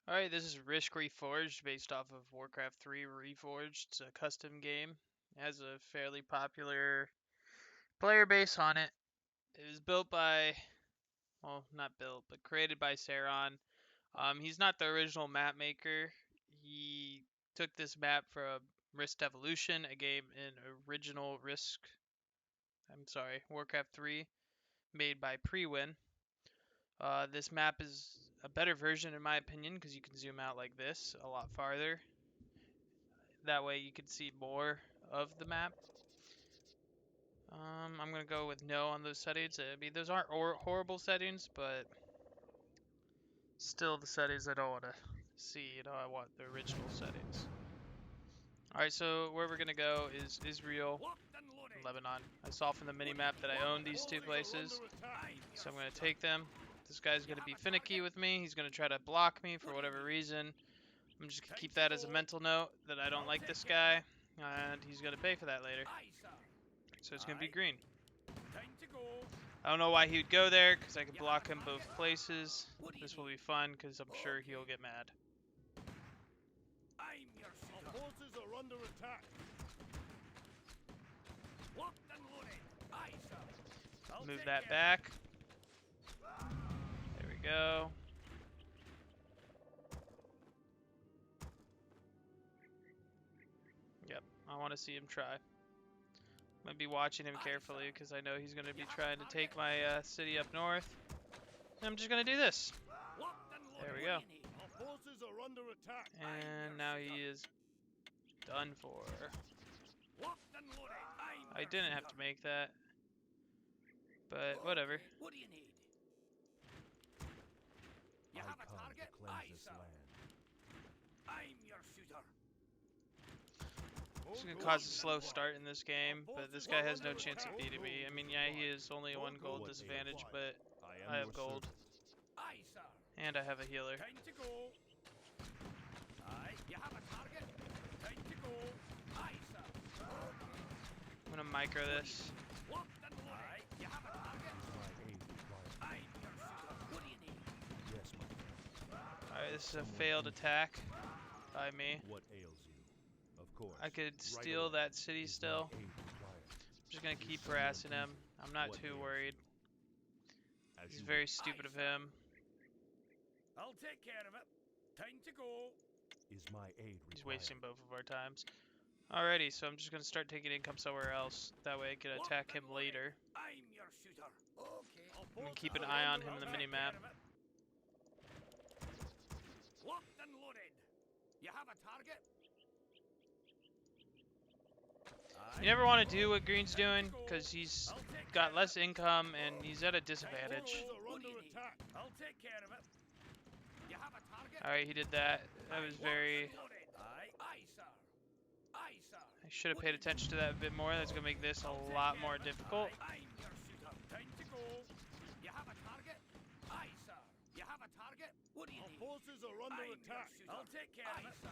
Alright, this is Risk Reforged based off of Warcraft 3 Reforged. It's a custom game. It has a fairly popular player base on it. It was built by, well, not built, but created by Saron. He's not the original map maker. He took this map from Risk Evolution, a game in original Warcraft 3, made by Prewin. This map is a better version in my opinion because you can zoom out like this a lot farther. That way you can see more of the map. I'm going to go with no on those settings. I mean, those aren't horrible settings, but still the settings I don't want to see. You know, I want the original settings. Alright, so where we're going to go is Israel and Lebanon. I saw from the mini-map that I own these two places, so I'm going to take them. This guy's going to be finicky with me. He's going to try to block me for whatever reason. I'm just going to keep that as a mental note that I don't like this guy, and he's going to pay for that later. So it's going to be green. I don't know why he would go there, because I can block him both places. This will be fun, because I'm sure he'll get mad. Our forces are under attack. Move that back. There we go. Yep, I want to see him try. I'm going to be watching him carefully because I know he's going to be trying to take my city up north. And I'm just going to do this. There we go. Our forces are under attack. And now he is done for. I didn't have to make that. But whatever. What do you need? You have a target? Aye, sir. I'm your shooter. It's going to cause a slow start in this game, but this guy has no chance of beating me. I mean, yeah, he is only one gold disadvantage, but I have gold. Aye, sir. And I have a healer. Time to go. Aye, you have a target? Time to go. Aye, sir. I'm going to micro this. Locked and loaded. Aye, you have a target? I'm your shooter. What do you need? Yes, my friend. Alright, this is a failed attack by me. What ails you? Of course. I could steal that city still. I'm just going to keep harassing him. I'm not too worried. It's very stupid of him. I'll take care of it. Time to go. Is my aid required? He's wasting both of our times. Alrighty, so I'm just going to start taking income somewhere else. That way I can attack him later. I'm your shooter. Okay. I'm going to keep an eye on him in the minimap. Locked and loaded. You have a target? You never want to do what Green's doing, because he's got less income and he's at a disadvantage. What do you need? I'll take care of it. You have a target? Alright, he did that. That was very... Aye, aye, sir. Aye, sir. I should have paid attention to that a bit more. That's going to make this a lot more difficult. I'm your shooter. Time to go. You have a target? Aye, sir. You have a target? What do you Our need? forces are under I'm attack. your shooter. I'll take care of it. Sir.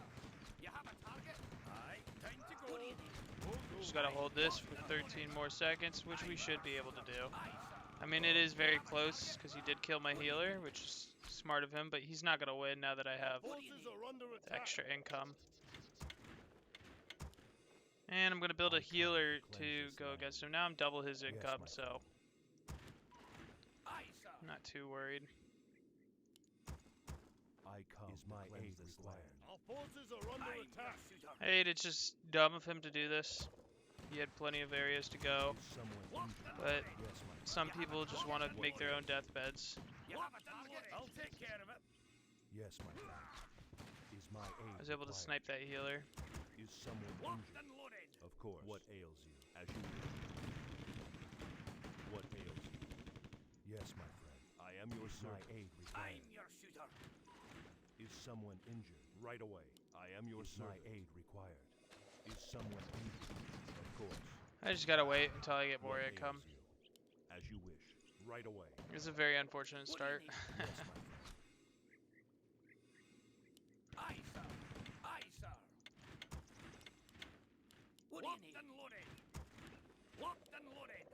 You have a target? Aye. Time to go. What do you need? Just got to hold this for 13 more seconds, which we should be able to do. Aye, sir. I mean, it is very close because he did kill my healer, which is smart of him, but he's not going to win now that I have Forces are under the attack. extra income. And I'm going to build a healer to go against him. Now I'm double his income, so Aye, sir. I'm not too worried. I come. Is my aid required? Our forces are under I'm your attack. shooter. Hey, it's just dumb of him to do this. He had plenty of areas to go, Is someone injured? but Yes, my some people just want to make their own deathbeds. You have a target? I'll take care of it. Yes, my friend. Is my aid I was able to required? snipe that healer. Is someone Locked injured? and loaded. Of course. What ails you? As you wish. What ails you? Yes, my friend. I am your servant. My aid required. I'm your shooter. Is someone injured? Right away. I am your servant. My aid required. Is someone injured? Of course. I just gotta wait until I get more What income. ails you? As you wish. Right away. It's a very unfortunate start. Yes, my friend. Aye, sir. Aye, sir. What do you need? Locked and loaded. Locked and loaded.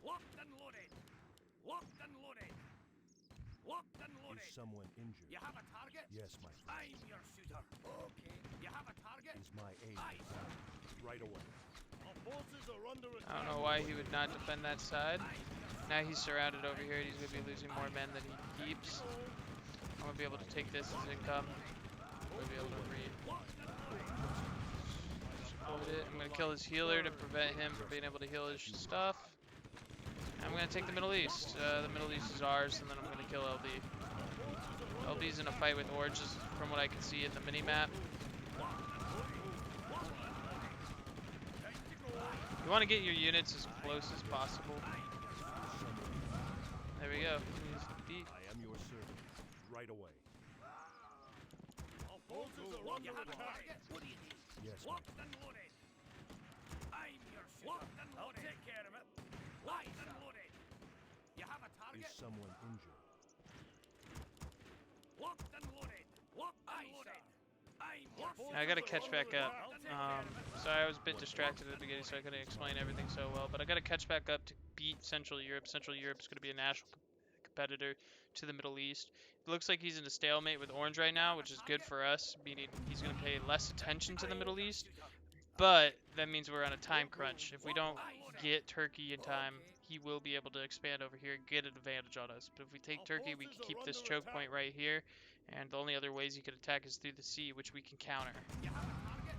Locked and loaded. Locked and loaded. Locked and loaded. Is someone injured? You have a target? Yes, my friend. I'm your shooter. Okay. You have a target? Is my aid Aye, sir. right away? Our forces are under I don't know why he would not defend that side. I'm your Now he's surrounded over here, and he's going to be losing more men than he keeps. I'm going to be able to take this as income. I'm going to be able to exploit it. I'm going to kill his healer to prevent him from being able to heal his stuff. I'm going to take the Middle East. The Middle East is ours, and then I'm going to kill LB. LB's in a fight with Oranges from what I can see in the mini-map. You want to get your units as close as possible. There we go. He's deep. I am your servant. Right away. Our forces are under attack. What do you need? Yes, my Locked and loaded. I'm your shooter. Locked and loaded. I'll take care of it. Locked and loaded. You have a target? Is someone injured? Locked and loaded. Locked and loaded. I'm your I gotta catch back up. Sorry, I was a bit distracted at the beginning, so I couldn't explain everything so well. But I gotta catch back up to beat Central Europe. Central Europe is gonna be a national competitor to the Middle East. It looks like he's in a stalemate with Orange right now, which is good for us, meaning he's gonna pay less attention to the Middle East. But that means we're on a time crunch. If we don't get Turkey in time, he will be able to expand over here and get an advantage on us. But if we take Turkey, we can keep this choke point right here. And the only other ways he could attack is through the sea, which we can counter. You have a target?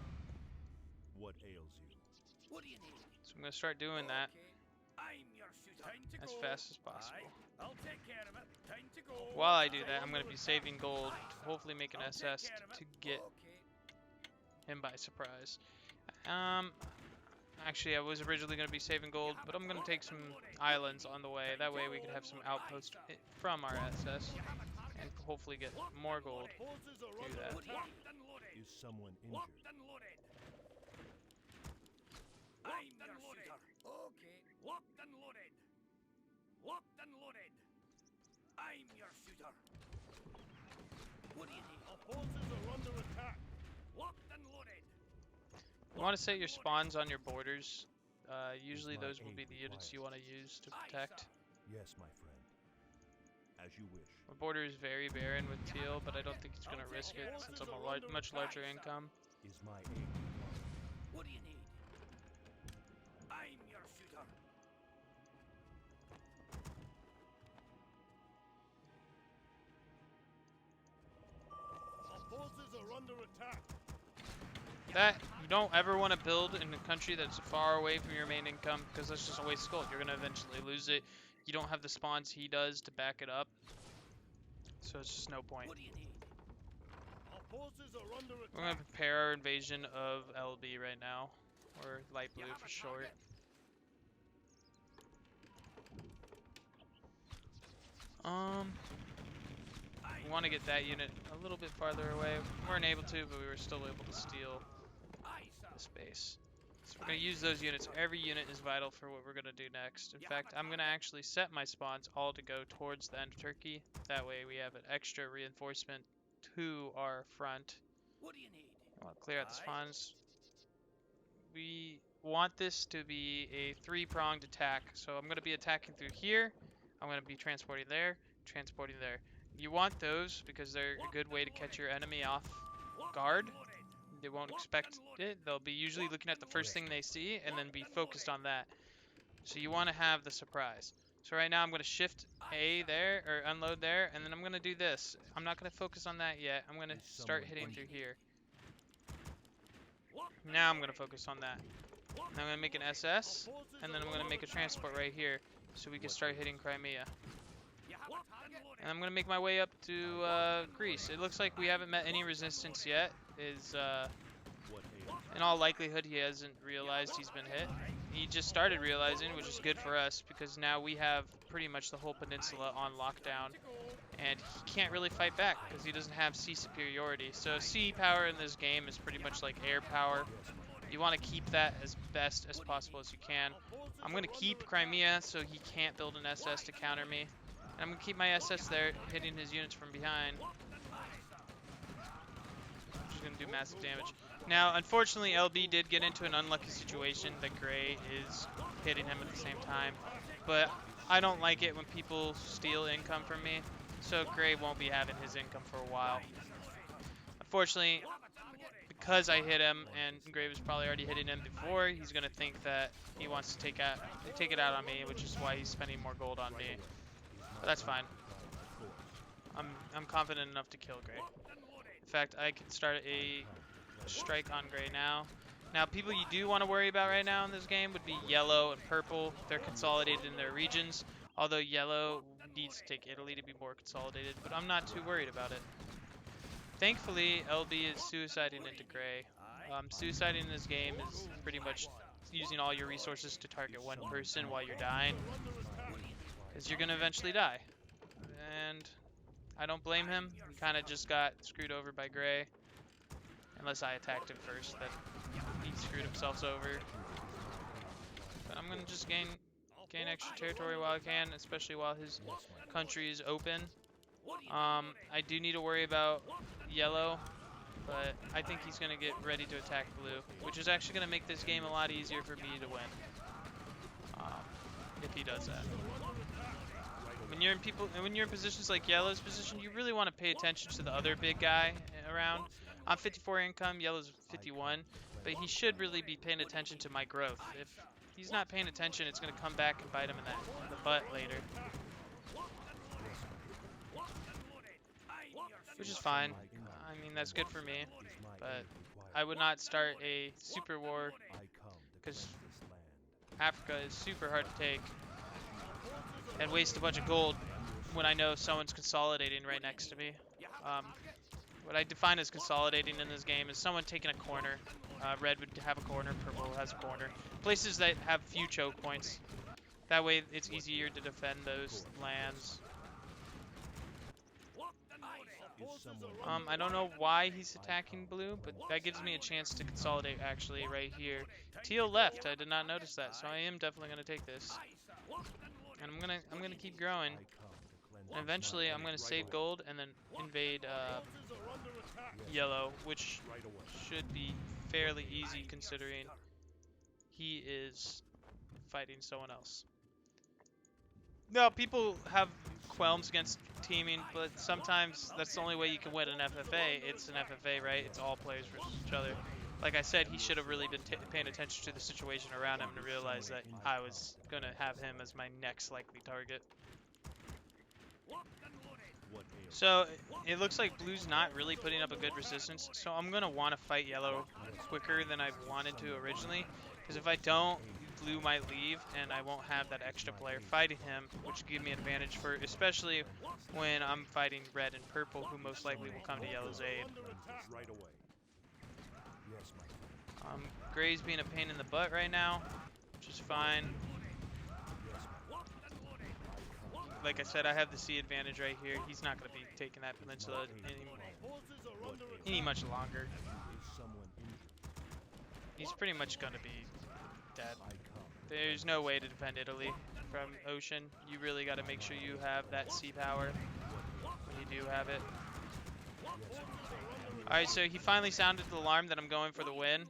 What ails you? What do you need? So I'm going to start doing that Okay. I'm your shooter. Time to as go. fast as possible. Aye. I'll take care of it. Time to go. While I do that, I'm going to be saving gold to hopefully make an SS to get Okay. him by surprise. Actually, I was originally going to be saving gold, but I'm going to take some islands on the way. That way we can have some outposts from our SS and hopefully get more gold. Forces are Do under that. attack. Locked and loaded. Is someone Locked injured? and loaded. I'm your shooter. Okay. Locked and loaded. Locked and loaded. I'm your shooter. What do you need? Our forces are under attack. Locked and loaded. You want to set your spawns on your borders. Usually those will be the units you want to use to protect. Yes, my friend. As you wish. My border is very barren with teal, but I don't think he's going to risk it since I'm a much larger income. Is my aid required? What do you need? I'm your shooter. Our forces are under attack. That, you don't ever want to build in a country that's far away from your main income, because that's just a waste of gold. You're going to eventually lose it. You don't have the spawns he does to back it up, so it's just no point. What do you need? Our forces are under attack. We're going to prepare our invasion of LB right now, or light blue for short. We want to get that unit a little bit farther away. We weren't able to, but we were still able to steal the space. So we're going to use those units. Every unit is vital for what we're going to do next. In fact, I'm going to actually set my spawns all to go towards the end of Turkey. That way we have an extra reinforcement to our front. What do you need? I want to clear out the spawns. We want this to be a three-pronged attack. So I'm going to be attacking through here. I'm going to be transporting there, transporting there. You want those because they're a good way to catch your enemy off guard. They won't expect it. They'll be usually looking at the first thing they see and then be focused on that. So you want to have the surprise. So right now I'm going to shift A there, or unload there, and then I'm going to do this. I'm not going to focus on that yet. I'm going to start hitting through here. Now I'm going to focus on that. Now I'm going to make an SS, and then I'm going to make a transport right here so we can start hitting Crimea. And I'm going to make my way up to Greece. It looks like we haven't met any resistance yet. In all likelihood, he hasn't realized he's been hit. He just started realizing, which is good for us, because now we have pretty much the whole peninsula on lockdown. And he can't really fight back, because he doesn't have sea superiority. So sea power in this game is pretty much like air power. You want to keep that as best as possible as you can. I'm going to keep Crimea so he can't build an SS to counter me. And I'm going to keep my SS there, hitting his units from behind. Which is going to do massive damage. Now, unfortunately, LB did get into an unlucky situation. The Grey is hitting him at the same time. But I don't like it when people steal income from me. so Gray won't be having his income for a while. Unfortunately, because I hit him, and Gray was probably already hitting him before, he's gonna think that he wants to take it out on me, which is why he's spending more gold on me. But that's fine. I'm confident enough to kill Gray. In fact, I could start a strike on Gray now. Now, people you do want to worry about right now in this game would be Yellow and Purple. They're consolidated in their regions, although Yellow needs to take Italy to be more consolidated, but I'm not too worried about it. Thankfully, LB is suiciding into Gray. Suiciding in this game is pretty much using all your resources to target one person while you're dying, because you're going to eventually die. And I don't blame him. He kind of just got screwed over by Gray. Unless I attacked him first, then he screwed himself over. But I'm going to just gain extra territory while I can, especially while his country is open. I do need to worry about Yellow, but I think he's going to get ready to attack Blue, which is actually going to make this game a lot easier for me to win. If he does that. When you're in positions like Yellow's position, you really want to pay attention to the other big guy around. I'm 54 income, Yellow's 51, but he should really be paying attention to my growth. If he's not paying attention, it's going to come back and bite him in the butt later. Which is fine. I mean, that's good for me, but I would not start a super war because Africa is super hard to take and waste a bunch of gold when I know someone's consolidating right next to me. What I define as consolidating in this game is someone taking a corner. Red would have a corner, Purple has a corner. Places that have few choke points. That way it's easier to defend those lands. I don't know why he's attacking Blue, but that gives me a chance to consolidate actually right here. Teal left, I did not notice that, so I am definitely going to take this. And I'm gonna keep growing. And eventually I'm gonna save gold and then invade Yellow, which should be fairly easy considering he is fighting someone else. Now, people have qualms against teaming, but sometimes that's the only way you can win an FFA. It's an FFA, right? It's all players versus each other. Like I said, he should have really been paying attention to the situation around him to realize that I was going to have him as my next likely target. So, it looks like Blue's not really putting up a good resistance, so I'm going to want to fight Yellow quicker than I wanted to originally, because if I don't, Blue might leave, and I won't have that extra player fighting him, which will give me an advantage for, especially when I'm fighting Red and Purple, who most likely will come to Yellow's aid. Gray's being a pain in the butt right now, which is fine. Like I said, I have the sea advantage right here. He's not going to be taking that peninsula any much longer. He's pretty much going to be dead. There's no way to defend Italy from ocean. You really got to make sure you have that sea power when you do have it. Alright, so he finally sounded the alarm that I'm going for the win.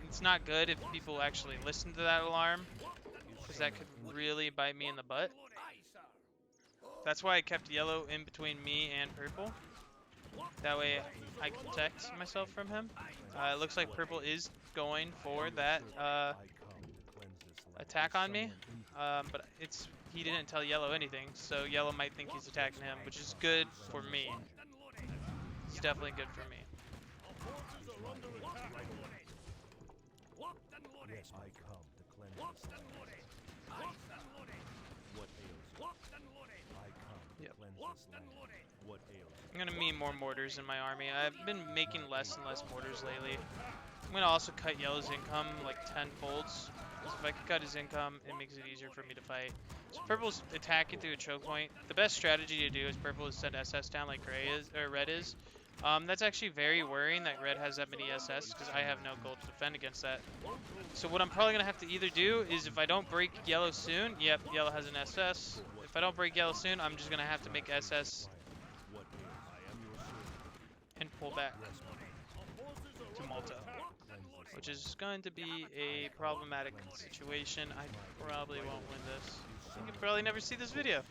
It's not good if people actually listen to that alarm, because that could really bite me in the butt. That's why I kept Yellow in between me and Purple. That way I can protect myself from him. It looks like Purple is going for that attack on me, but he didn't tell Yellow anything, so Yellow might think he's attacking him, which is good for me. It's definitely good for me. Yes, I come to cleanse this land. What ails you? I come to cleanse this land. What ails you? I'm gonna need more mortars in my army. I've been making less and less mortars lately. I'm gonna also cut Yellow's income like 10 folds. Because if I can cut his income, it makes it easier for me to fight. So Purple's attacking through a choke point. The best strategy to do is Purple is send SS down like Red is. That's actually very worrying that Red has that many SS, because I have no gold to defend against that. So what I'm probably going to have to either do is, if I don't break Yellow soon, yep, Yellow has an SS. If I don't break Yellow soon, I'm just going to have to make SS and pull back to Malta, which is going to be a problematic situation. I probably won't win this. You can probably never see this video,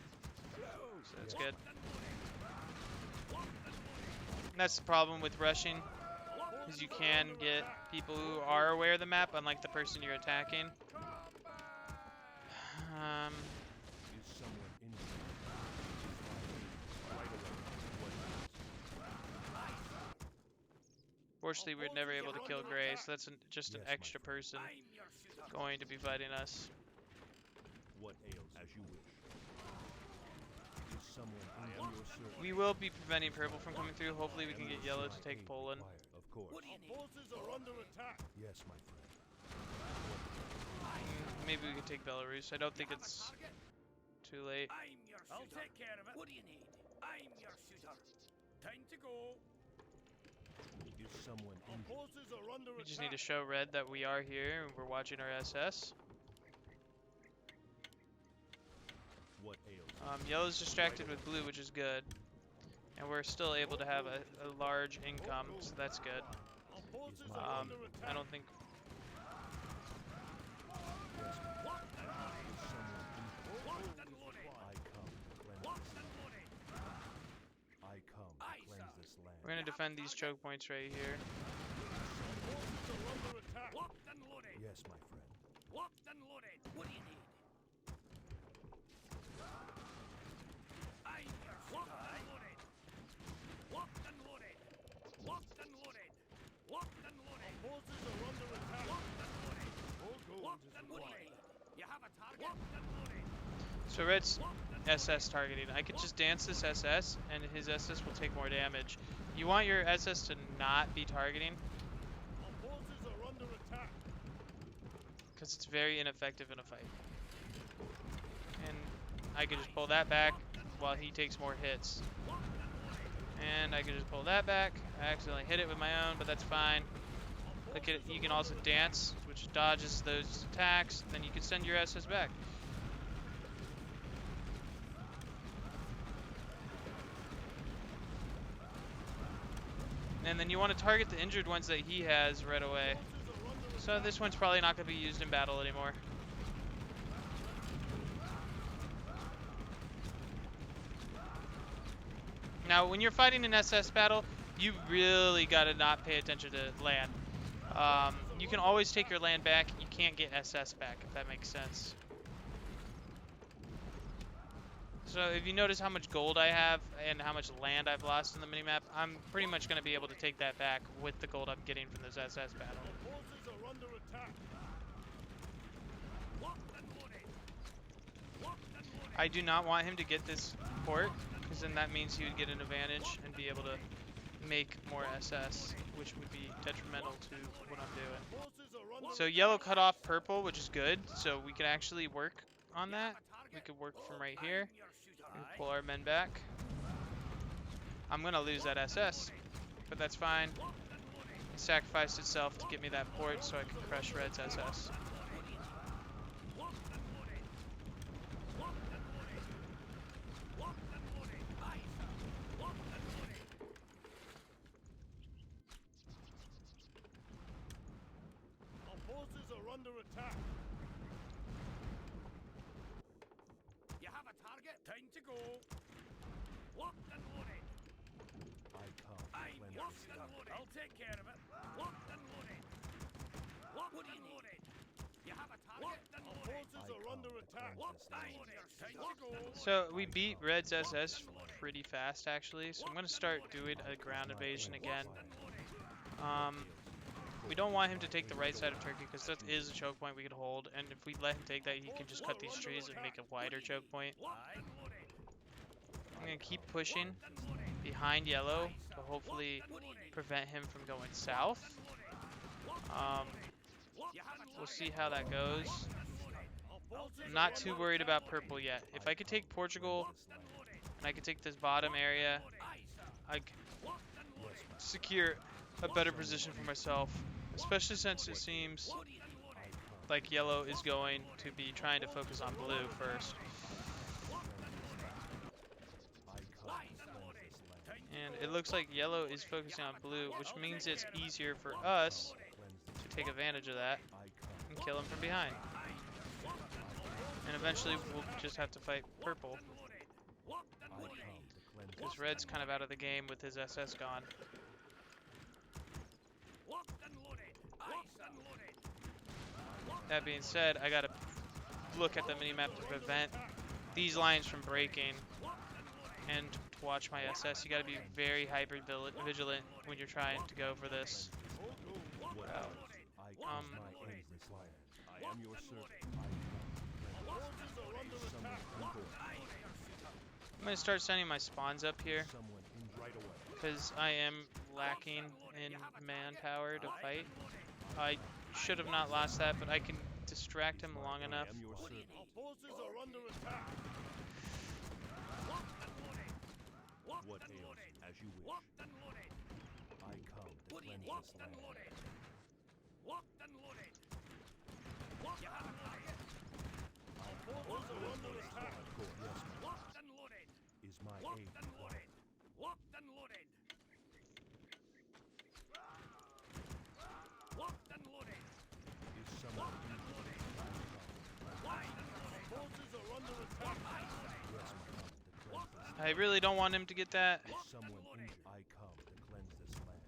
so that's good. That's the problem with rushing, is you can get people who are aware of the map, unlike the person you're attacking. Is someone injured? Right away. What Fortunately, we were never able to kill Gray, so that's just an Yes, my extra friend. person I'm your shooter. going to be fighting us. What ails? As you wish. Is someone injured? Your service? We will be preventing Purple from coming through. Hopefully, we can get Yellow to take Poland. Of course. What do you need? Forces are under attack. Yes, my friend. Maybe we can take Belarus. I don't think Have a it's target? too late. I'm your shooter. I'll take care of it. What do you need? I'm your shooter. Time to go. Is someone injured? Forces are under We just need to show Red that we are here and we're watching our SS. What ails? Yellow's distracted with Blue, which is good. And we're still able to have a large income, so that's good. I don't think... Yes, my friend. Is someone injured? Locked and loaded. I come to cleanse Locked this and land. loaded. I come to Aye, cleanse sir. this land. We're gonna defend these choke points right here. Forces are under attack. Locked and loaded. Yes, my friend. Locked and loaded. What do you need? I'm your shooter. Locked and loaded. Locked and loaded. Locked and loaded. Locked and loaded. Forces are under attack. Locked and loaded. All gold Locked is and what do you required. need? You have a target? Locked and loaded. So Red's Locked and SS targeting. I could just dance this SS, and his SS will take more damage. You want your SS to not be targeting, Our forces are under attack. because it's very ineffective in a fight. And I can just pull that back while he takes more hits. And I can just pull that back. I accidentally hit it with my own, but that's fine. Look at it. You can also dance, which dodges those attacks. Then you can send your SS back. And then you want to target the injured ones that he has right away. So this one's probably not going to be used in battle anymore. Now, when you're fighting an SS battle, you really got to not pay attention to land. You can always take your land back. You can't get SS back, if that makes sense. So if you notice how much gold I have and how much land I've lost in the minimap, I'm pretty much going to be able to take that back with the gold I'm getting from this SS battle. Forces are under attack. loaded. Locked and loaded. I do not want him to get this port, because then that means he would get an advantage and be able to make more SS, which would be detrimental to what I'm doing. Forces are under So yellow cut off purple, which is good, so we can actually work on that. We could work from right here I'm your shooter. and pull our men back. I'm gonna lose that SS, but that's fine. It sacrificed itself to get me that port so I can crush Red's SS. Our forces are under attack. You have a target? Time to go. Locked and loaded. I come to I'm cleanse locked this and land. loaded. I'll take care of it. Locked and loaded. Locked and loaded. You have a target? Locked and Our loaded. forces are under attack. Locked and loaded. Time to go. So we beat Red's SS pretty fast actually, so I'm gonna start doing a ground invasion again. We don't want him to take the right side of Turkey because that is a choke point we could hold, and if we let him take that, he can just cut these trees and make a wider choke point. Locked and loaded. I'm gonna keep pushing behind yellow to hopefully prevent him from going south. We'll see how that goes. I'm not too worried about purple yet. If I could take Portugal and I could take this bottom area, I could secure a better position for myself, especially since it seems like yellow is going to be trying to focus on blue first. And it looks like yellow is focusing on blue, which means it's easier for us to take advantage of that and kill him from behind. And eventually we'll just have to fight purple. because red's kind of out of the game with his SS gone. Locked and loaded. Ice and loaded. That being said, I gotta look at the minimap to prevent these lines from breaking and to watch my SS. You gotta be very hyper vigilant when you're trying to go for this. I am your servant. I'm gonna start sending my spawns up here Someone in right away. because I am lacking in manpower to fight. I should have not lost that, but I can distract him long enough. I am your servant. Our forces are under attack. Locked and loaded. Locked What and ails loaded. you, as you wish. Locked and loaded. I come to What do you cleanse need? this Locked and land. loaded. Locked and loaded. Locked and loaded. Our forces are under attack. Of course, yes, Locked and loaded. is my aid Locked and required? loaded. Locked and loaded. Locked and loaded. Is someone in Locked and loaded. Forces are under attack. yes, my come to cleanse this I really don't want him to get that. Is someone injured? I come to cleanse this land.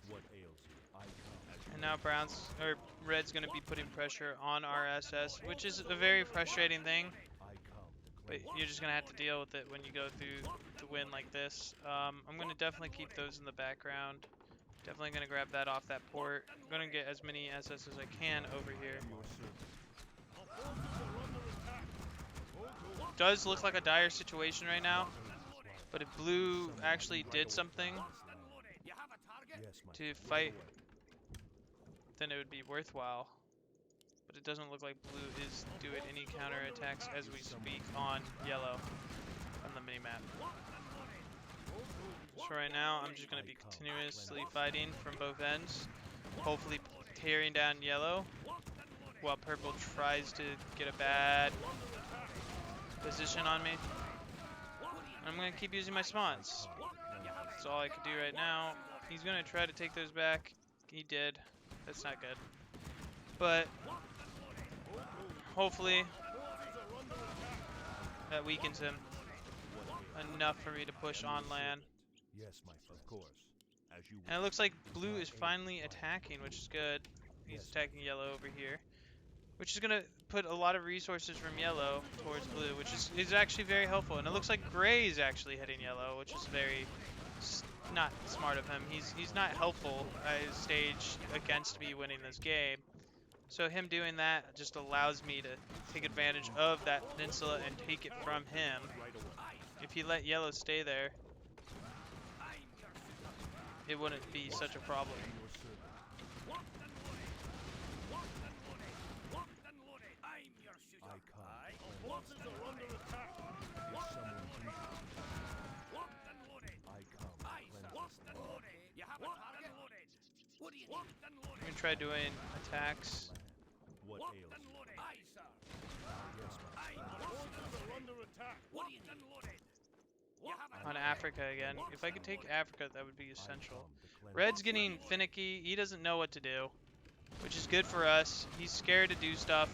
What ails you? I come as you And now Brown's or Red's gonna be putting pressure on our SS, which is a very frustrating thing. I come to But cleanse you're just gonna have to deal with it when you go through the win like this. I'm gonna definitely keep those in the background. Definitely gonna grab that off that port. I'm gonna get as many SS as I can over here. your servant. Does look like a dire situation right now, but if blue actually did something You have a target? Yes, my to fight, then it would be worthwhile. But it doesn't look like blue is doing any counterattacks as we speak on yellow on the minimap. So right now, I'm just going to be continuously fighting from both ends, hopefully tearing down yellow, while purple tries to get a bad position on me. And I'm going to keep using my spawns. That's all I can do right now. He's going to try to take those back. He did. That's not good. But hopefully that weakens him enough for me to push on land. Yes, my friend. Of course. As you And it looks like blue is finally attacking, which is good. He's attacking yellow over here, which is going to put a lot of resources from yellow towards blue, which is actually very helpful. And it looks like gray is actually hitting yellow, which is very not smart of him. He's not helpful at his stage against me winning this game. So him doing that just allows me to take advantage of that peninsula and take it from him. If he let yellow stay there, it wouldn't be such a problem. I come. Forces are under attack. Is someone injured? I come. Cleanse this land. You have a target? What do you need? I'm gonna try doing attacks. What ails you? Aye, sir. Yes, my friend. Forces are under attack. What do you need? You have a On Africa again. If I could take Africa, that would be essential. Come to cleanse Red's getting finicky. He doesn't know what to do, which is good for us. He's scared to do stuff.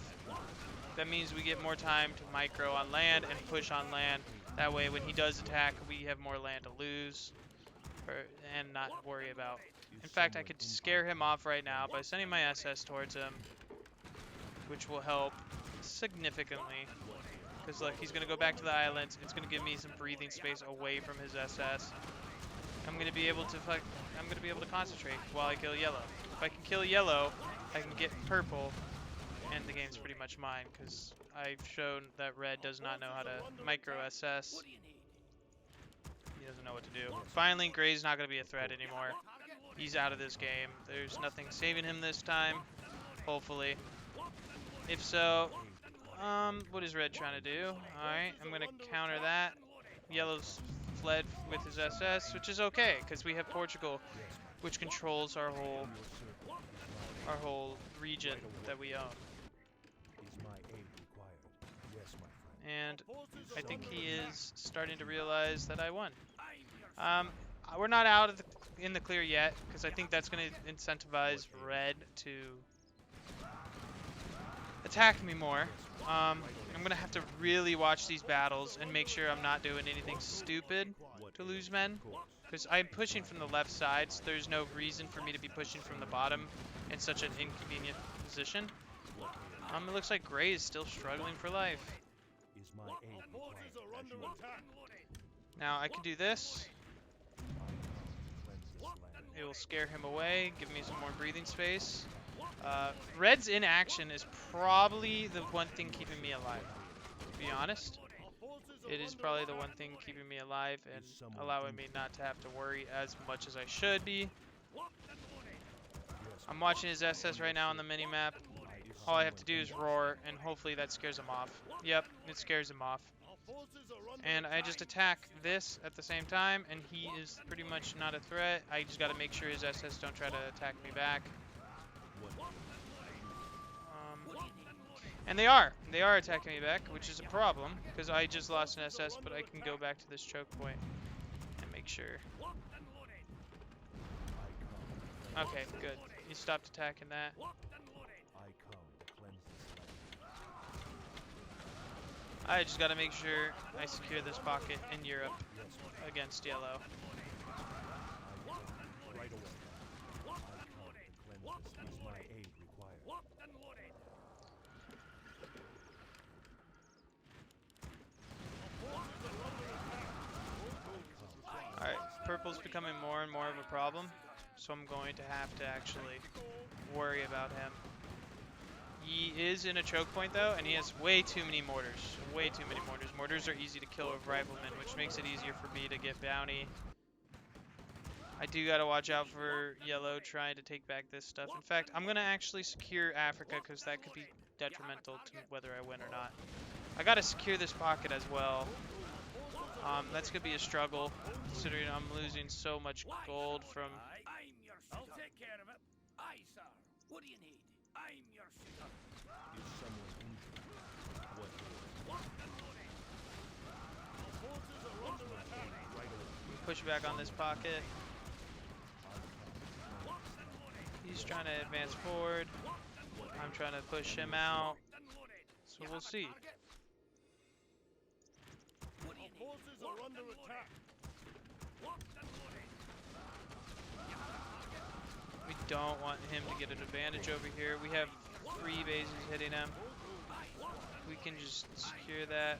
That means we get more time to micro on land and push on land. That way, when he does attack, we have more land to lose and not worry about. In fact, I could scare him off right now by sending my SS towards him, which will help significantly. Because look, he's going to go back to the islands. It's going to give me some breathing space away from his SS. I'm going to be able to concentrate while I kill yellow. If I can kill yellow, I can get purple, and the game's pretty much mine. Because I've shown that red does not know how to micro SS. What do you need? He doesn't know what to do. Finally, gray's not going to be a threat anymore. He's out of this game. There's nothing saving him this time, hopefully. If so, what is red trying to do? Alright, I'm going to counter that. Yellow's fled with his SS, which is okay, because we have Portugal, which controls our whole region that we own. Is my aid required? Yes, my friend. And I think he is starting to realize that I won. We're not out of in the clear yet, because I think that's going to incentivize red to attack me more. I'm gonna have to really watch these battles and make sure I'm not doing anything stupid to lose men. Because I'm pushing from the left side, so there's no reason for me to be pushing from the bottom in such an inconvenient position. It looks like Gray is still struggling for life. Is my aid required as you wish? Now I can do this. Cleanse this land. It will scare him away, give me some more breathing space. Red's inaction is probably the one thing keeping me alive, to be honest. It is probably the one thing keeping me alive and allowing me not to have to worry as much as I should be. I'm watching his SS right now on the mini-map. All I have to do is roar, and hopefully that scares him off. Yep, it scares him off. And I just attack this at the same time, and he is pretty much not a threat. I just got to make sure his SS don't try to attack me back. And they are attacking me back, which is a problem, because I just lost an SS, but I can go back to this choke point and make sure. Okay, good. He stopped attacking that. I just gotta make sure I secure this pocket in Europe against yellow. Right away. I come to cleanse this. Is my aid required? Alright, purple's becoming more and more of a problem, so I'm going to have to actually worry about him. He is in a choke point though, and he has way too many mortars. Way too many mortars. Mortars are easy to kill with riflemen, which makes it easier for me to get bounty. I do gotta watch out for yellow trying to take back this stuff. In fact, I'm gonna actually secure Africa, because that could be detrimental to whether I win or not. I gotta secure this pocket as well. That's gonna be a struggle, considering I'm losing so much gold from... I'll take care of it. Aye, sir. What do you need? I'm your shooter. Is someone injured? What Push back on this pocket. He's trying to advance forward. I'm trying to push him out. So we'll see. forces are under attack. We don't want him to get an advantage over here. We have 3 bases hitting him. We can just secure that.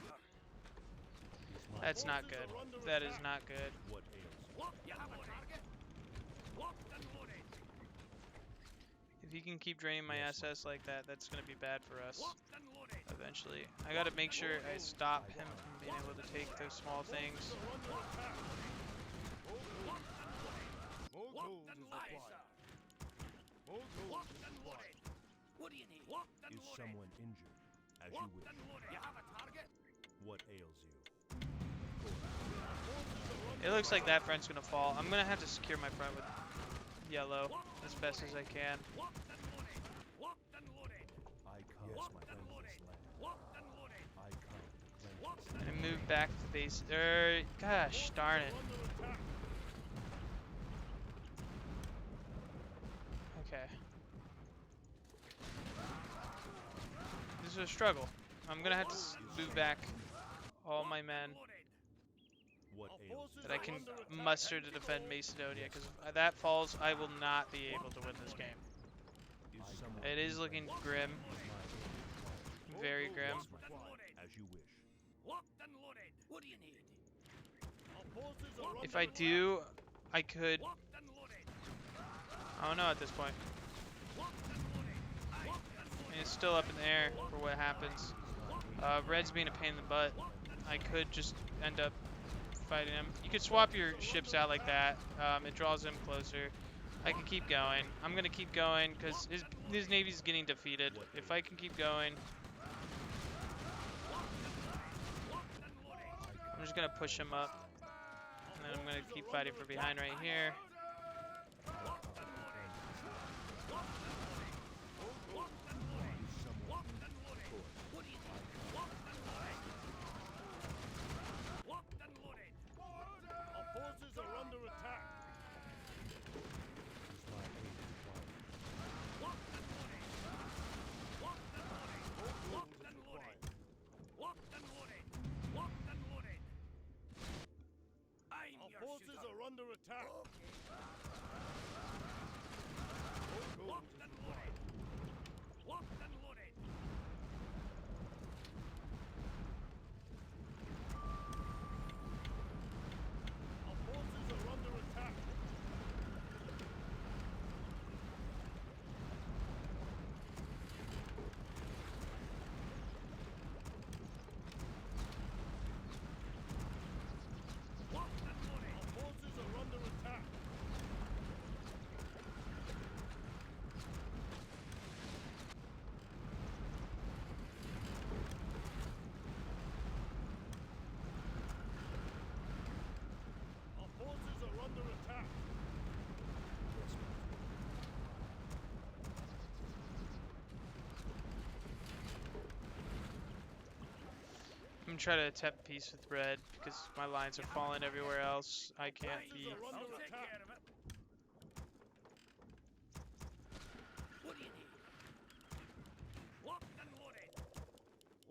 That's not good. That is not good. What ails? If he can keep draining my SS like that, that's going to be bad for us eventually. I got to make sure I stop him from being able to take those small things. Is someone injured? As you wish. What ails you? It looks like that front's going to fall. I'm going to have to secure my front with yellow as best as I can. I come. Yes, my friend, this land. I come to cleanse this land. And move back to base. Gosh darn it. Okay. This is a struggle. I'm gonna have to move back all my men What ails you? that I can muster to defend Macedonia, because if that falls, I will not be able to win this game. Is someone It is looking grim. Very grim. as you wish? What do you need? If I do, I could... I don't know at this point. I mean, it's still up in the air for what happens. Red's being a pain in the butt. I could just end up fighting him. You could swap your ships out like that. It draws him closer. I can keep going. I'm going to keep going because his navy's getting defeated. If I can keep going... I'm just going to push him up. And then I'm going to keep fighting from behind right here. your forces shooter. are under attack. Okay. Locked and loaded. Locked and loaded. Our forces are under attack. Locked and loaded. Our forces are under attack. Our forces are under attack. Yes, my I'm gonna try to attempt peace with red because my lines are falling everywhere else. I can't forces be. are under I'll take attack. care of it. What do you need? Locked and loaded.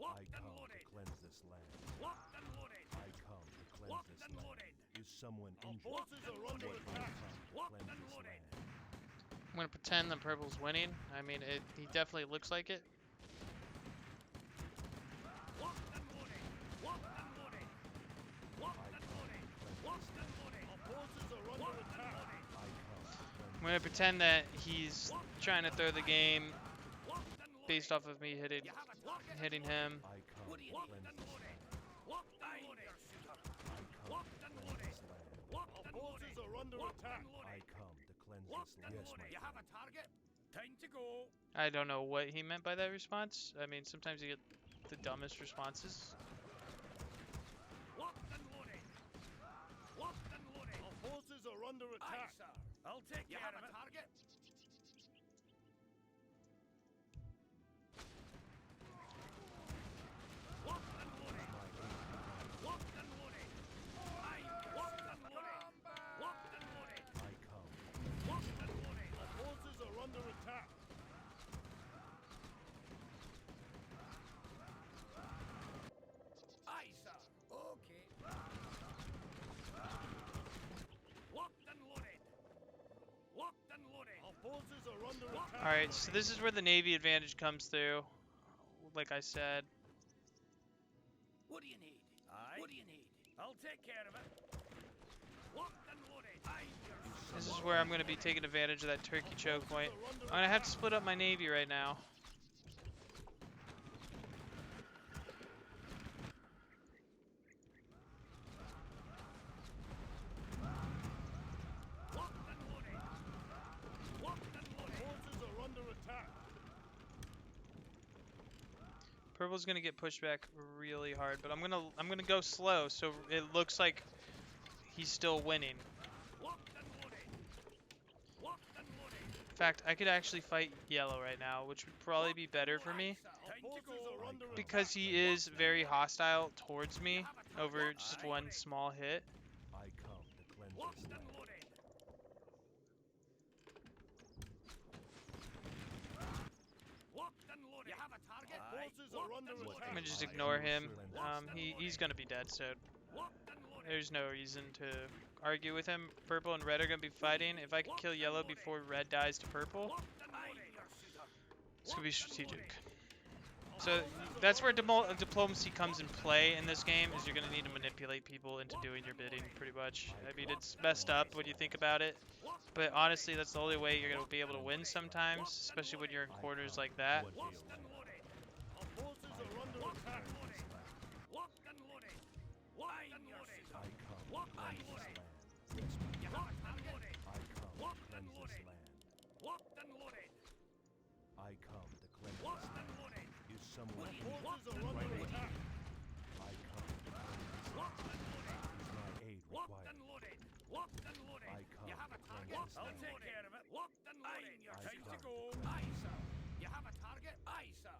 I Locked and come to loaded. cleanse this land. Locked and loaded. I come to cleanse Locked this and land. loaded. Is someone Our injured? forces are under I attack. come to Locked cleanse and this loaded. land. I'm gonna pretend the purple's winning. I mean, he definitely looks like it. Locked and loaded. Locked and loaded. Locked and loaded. Locked and loaded. Our forces are under Locked and attack. loaded. I come to cleanse I'm gonna pretend that he's trying to throw the game Locked and loaded. based off of me hitting You have a target. hitting him. I come What do to you cleanse need? this Loaded. land. Locked and loaded. Your shooter. I come Locked to and cleanse loaded. this land. Locked Our and forces loaded. are under Locked attack. and loaded. I come to cleanse Locked this and land. Yes, loaded. my You have a friend. target. Time to go. I don't know what he meant by that response. I mean, sometimes you get the dumbest responses. Locked and loaded. Locked and loaded. Our forces are under Aye, attack. sir. I'll take care of it. Target. Locked and loaded. Locked and loaded. Aye. Locked and loaded. Locked and loaded. I come. Locked and loaded. Our forces are under attack. Aye, sir. Okay. Locked and loaded. Locked and loaded. Our forces are under attack. Alright, so this is where the Navy advantage comes through. Like I said. What do you need? Aye. What do you need? I'll take care of it. Locked and loaded. Aye, your This is where I'm going to be taking advantage of that turkey choke point. I'm going to have to split up my Navy right now. Locked and loaded. Locked and loaded. Forces are under attack. Purple's going to get pushed back really hard, but I'm going to go slow so it looks like he's still winning. Locked and loaded. Locked and loaded. In fact, I could actually fight yellow right now, which would probably be better for me. Our forces are under attack. Because he is very hostile towards me over just one small hit. I come to cleanse Locked this and land. loaded. Locked and loaded. You have a target. Forces are under attack. I'm gonna just ignore him. He's gonna be dead, so Locked and loaded. there's no reason to argue with him. Purple and red are gonna be fighting. If I can kill yellow before red dies to purple, Locked and loaded. Your shooter. it's gonna be strategic. So that's where diplomacy comes in play in this game, is you're gonna need to manipulate people into doing your bidding, pretty much. I mean, it's messed up when you think about it, but honestly, that's the only way you're gonna be able to win sometimes, especially when you're in corners like that. Locked and loaded. Our forces are under attack. Locked and loaded. Locked and loaded. I come to Locked and cleanse this loaded. land. Yes, my You have a target. I come to Locked and cleanse this loaded. land. Locked and loaded. I come to cleanse Locked this and land. loaded. Is someone What do you injured? want? Forces are under attack. I come to cleanse this land. Locked and loaded. Is my aid Locked required? and loaded. Locked and loaded. I come You have a to target. cleanse this I'll land. take care of it. Locked and loaded. Your I time to come go. to Aye, sir. You have a target. Aye, sir.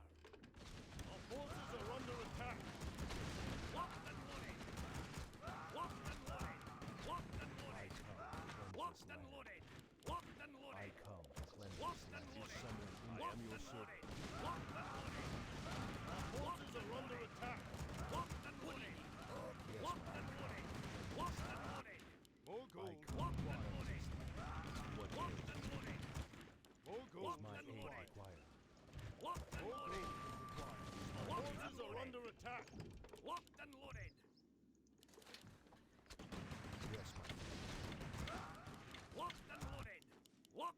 Our forces are under attack. Locked and loaded. Locked and loaded. Locked and I loaded. come to cleanse Locked this and land. loaded. Locked and I loaded. come to cleanse this Locked land. and Is loaded. someone injured? I am Locked your and servant. loaded. Locked and loaded. Our forces are under attack. Locked and loaded. Yes, Locked my and loaded. Locked and loaded.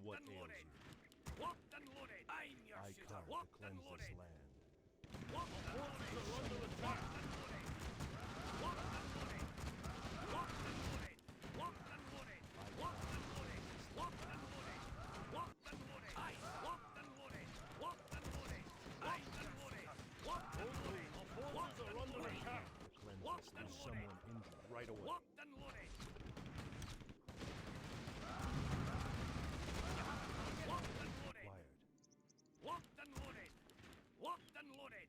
What and ails loaded. you? Locked and loaded. I'm your I shooter. come to Locked and cleanse loaded. this land. Locked and loaded. Locked and loaded. Locked and loaded. Locked and loaded. Locked and loaded. Locked and loaded. Locked and loaded. Locked and loaded. Aye. Locked and loaded. Locked and loaded. Aye and loaded. Locked and loaded. Locked and loaded. To cleanse Locked this and land. loaded. Someone injured right away. Locked and loaded. Locked and loaded. Acquired. Locked and loaded. Locked and loaded.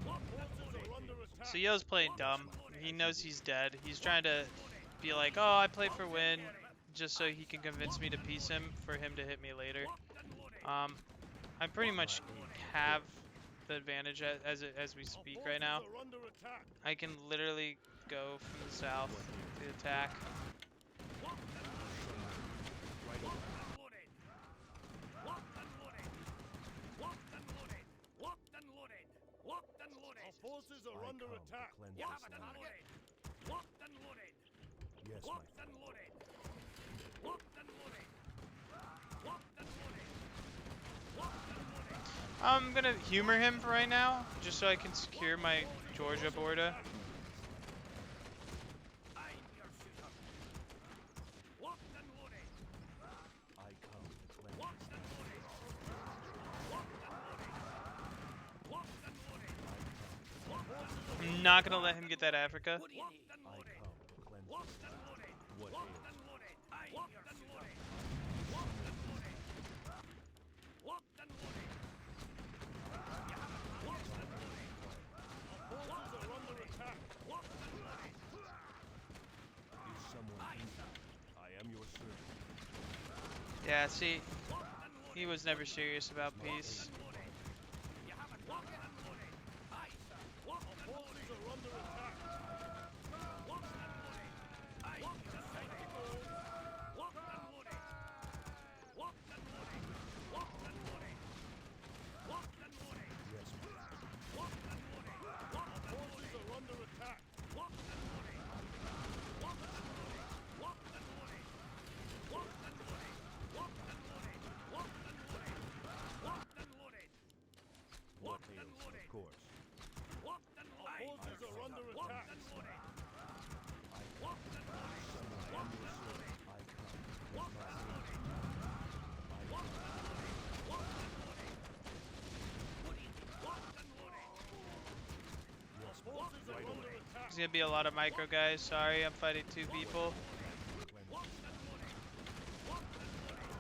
Locked and loaded. So Yo's playing dumb. He knows he's dead. He's trying to be like, oh, I play for win, just so he can convince me to piece him for him to hit me later. I pretty much have the advantage as we speak right now. I can literally go from the south to attack. Forces are under attack. You have it unloaded. Locked and loaded. Yes, my Locked and loaded. Locked and loaded. Locked and loaded. Locked and loaded. I'm gonna humor him for right now, just so I can secure my Georgia border. I'm your shooter. Locked and loaded. I come to cleanse Locked and loaded. Locked and loaded. Locked and loaded. I'm not gonna let him get that Africa. What do you need? I come to cleanse Locked this and land. loaded. What Locked ails and you? loaded. I'm your shooter. Locked and loaded. Locked and loaded. You have it. Locked and loaded. Locked and loaded. Locked and loaded. Is someone injured? I am your servant. Yeah, see, Locked and loaded. he was never serious about peace. Loaded. You have it. Locked and loaded. Aye, sir. Locked and loaded. are under attack. Locked and loaded. Aye, locked and loaded. Locked and loaded. Locked and loaded. Locked and loaded. Locked and loaded. Yes, my lord. Locked and loaded. Locked and loaded. are under attack. Locked and loaded. Locked and loaded. Locked and loaded. Locked and loaded. Locked and loaded. Locked and loaded. Locked and loaded. What Locked and ails? Of loaded. course. Locked and loaded. forces are under Locked attack. and loaded. I come. Locked and loaded. Someone I am your servant. I come. With Locked my and hand. loaded. Locked and loaded. Locked and loaded. What is it? Locked and loaded. Yes, Locked and right loaded. away. There's gonna be a lot of micro guys. Sorry, I'm fighting two people. Cleanse Locked and loaded. Locked and loaded.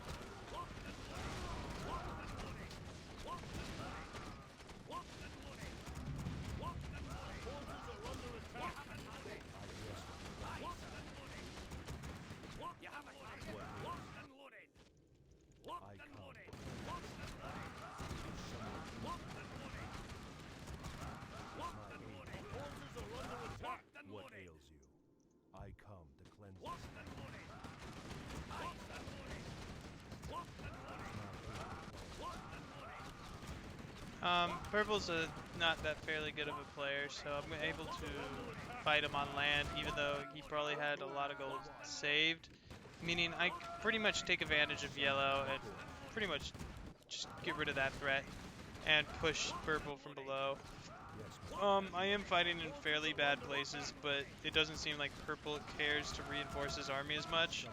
Locked and loaded. Locked and loaded. Locked and loaded. Locked and loaded. Locked and loaded. forces are under You attack. have it loaded. Locked and loaded. Locked you have it loaded. Locked and loaded. Locked I and come. loaded. Locked and loaded. Locked and loaded. Locked and loaded. Forces are under attack. Locked and What loaded. ails you? I come to cleanse this Locked and loaded. Locked and loaded. Locked and loaded. Locked and loaded. Purple's not that fairly good of a player, so I'm able to fight him on land, even though he probably had a lot of gold saved. Meaning I pretty much take advantage of yellow and pretty much just get rid of that threat and push purple from below. I am fighting in fairly bad places, but it doesn't seem like purple cares to reinforce his army as much.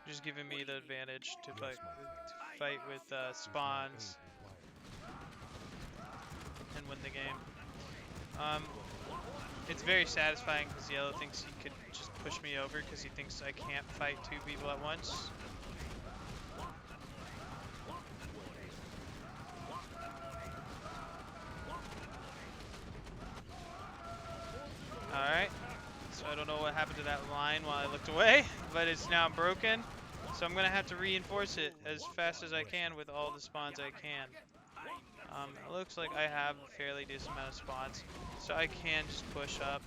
Just giving me the advantage to fight with spawns and win the game. It's very satisfying because yellow thinks he could just push me over because he thinks I can't fight two people at once. Alright, so I don't know what happened to that line while I looked away, but it's now broken. So I'm going to have to reinforce it as fast as I can with all the spawns I can. It looks like I have a fairly decent amount of spawns, so I can just push up.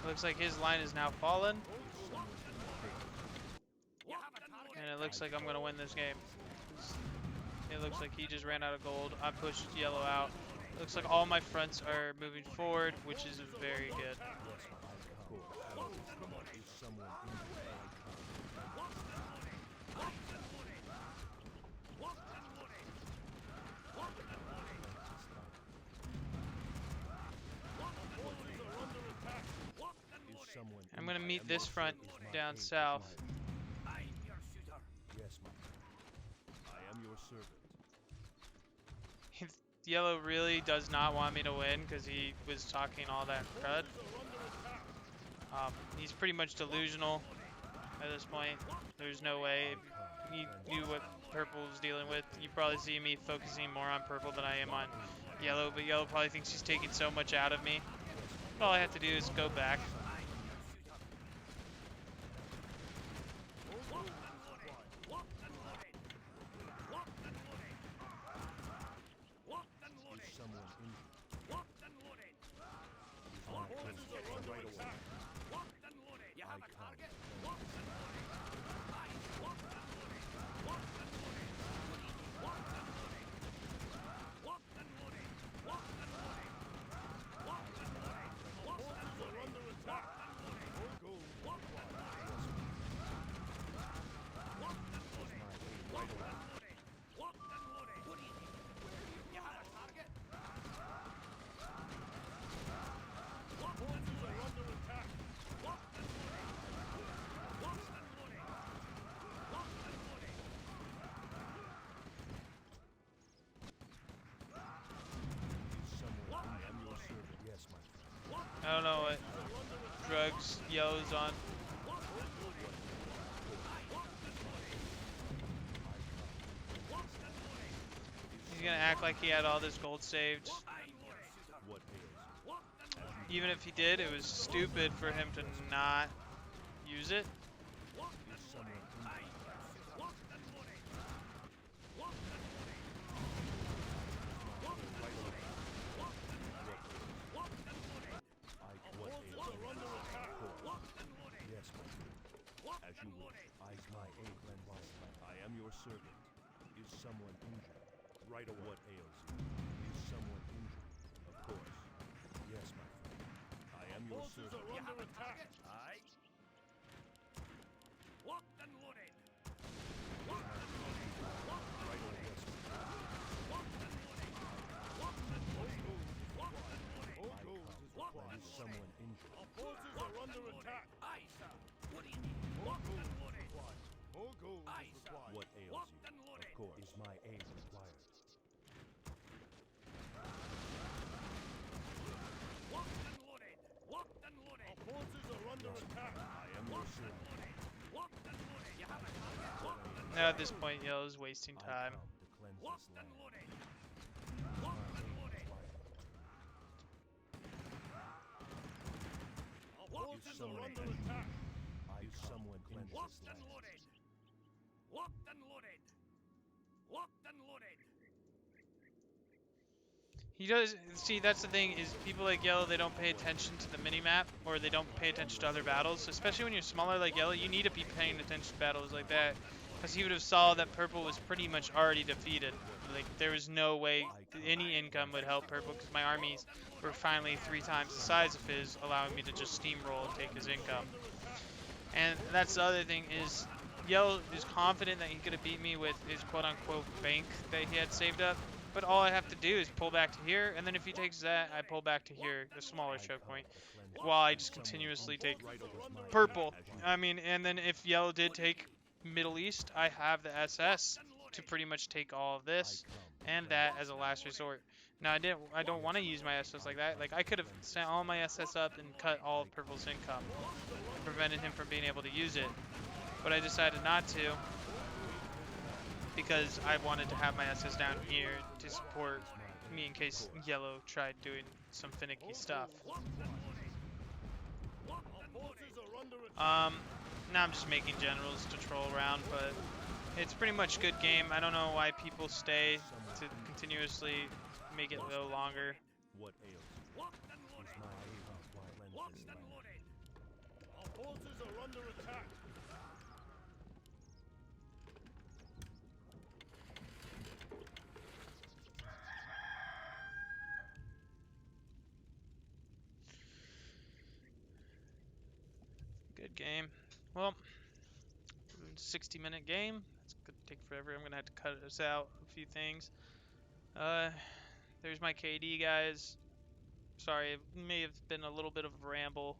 Looks like his line is now fallen. And it looks like I'm gonna win this game. It looks like he just ran out of gold. I pushed yellow out. Looks like all my fronts are moving forward, which is very good. I'm gonna meet this front down south. Yes, my friend. I am your servant. Yellow really does not want me to win because he was talking all that crud. He's pretty much delusional at this point. There's no way. If you knew what purple was dealing with, you probably see me focusing more on purple than I am on yellow, but yellow probably thinks he's taking so much out of me. All I have to do is go back. I don't know what drugs yellow's on. He's gonna act like he had all this gold saved. Even if he did, it was stupid for him to not use it. I am your servant. Is someone injured? Right away. What ails you? Is someone injured? Of course. Yes, my friend. I am your servant. Are under attack. Aye. Locked and loaded. Locked and loaded. Right away. Yes, Locked and loaded. Locked and loaded. Locked and loaded. All gold is required. Is someone injured? Our forces are under attack. Aye, sir. What do you need? Locked and loaded. More gold Aye, is sir. required. What ails Locked you? and loaded. Of course. Is my aid required? Locked and loaded. Locked and loaded. Our forces are under attack. I am your servant. Locked and loaded. You have a target. Locked and Now at this point, yellow's wasting time. I come to cleanse Locked this and land. loaded. Locked and loaded. Our forces are under attack. Is someone cleanse Locked this and land? loaded. Locked and loaded. Locked and loaded. He does, see, that's the thing, is people like yellow, they don't pay attention to the mini-map, or they don't pay attention to other battles. Especially when you're smaller like yellow, you need to be paying attention to battles like that. Because he would have saw that purple was pretty much already defeated. Like, there was no way any income would help purple, because my armies were finally 3 times the size of his, allowing me to just steamroll and take his income. And that's the other thing, is yellow is confident that he could have beat me with his quote-unquote bank that he had saved up. But all I have to do is pull back to here, and then if he takes that, I pull back to here, a smaller choke point, while I just continuously take purple. I mean, and then if yellow did take Middle East, I have the SS to pretty much take all of this, and that as a last resort. Now, I don't want to use my SS like that. Like, I could have sent all my SS up and cut all of purple's income, and prevented him from being able to use it. But I decided not to, because I wanted to have my SS down here to support me in case yellow tried doing some finicky stuff. Now I'm just making generals to troll around, but it's pretty much good game. I don't know why people stay to continuously make it a little longer. What ails you? Is my aid required? Cleanse this land. forces are under attack. Good game. Well, 60-minute game. It's gonna take forever. I'm gonna have to cut this out a few things. There's my KD, guys. Sorry, it may have been a little bit of a ramble.